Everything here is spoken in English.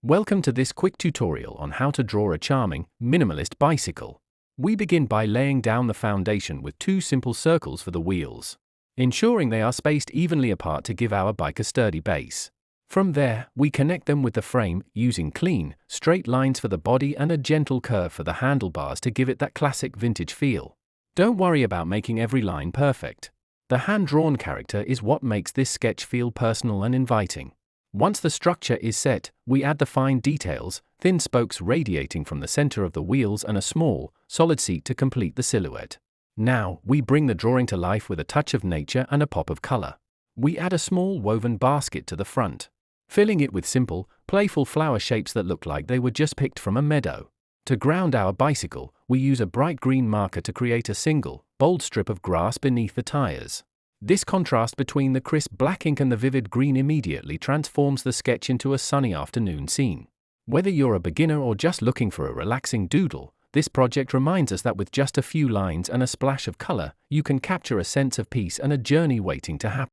Welcome to this quick tutorial on how to draw a charming, minimalist bicycle. We begin by laying down the foundation with two simple circles for the wheels, ensuring they are spaced evenly apart to give our bike a sturdy base. From there, we connect them with the frame, using clean, straight lines for the body and a gentle curve for the handlebars to give it that classic vintage feel. Don't worry about making every line perfect. The hand-drawn character is what makes this sketch feel personal and inviting. Once the structure is set, we add the fine details, thin spokes radiating from the center of the wheels and a small, solid seat to complete the silhouette. Now, we bring the drawing to life with a touch of nature and a pop of color. We add a small woven basket to the front, filling it with simple, playful flower shapes that look like they were just picked from a meadow. To ground our bicycle, we use a bright green marker to create a single, bold strip of grass beneath the tires. This contrast between the crisp black ink and the vivid green immediately transforms the sketch into a sunny afternoon scene. Whether you're a beginner or just looking for a relaxing doodle, this project reminds us that with just a few lines and a splash of color, you can capture a sense of peace and a journey waiting to happen.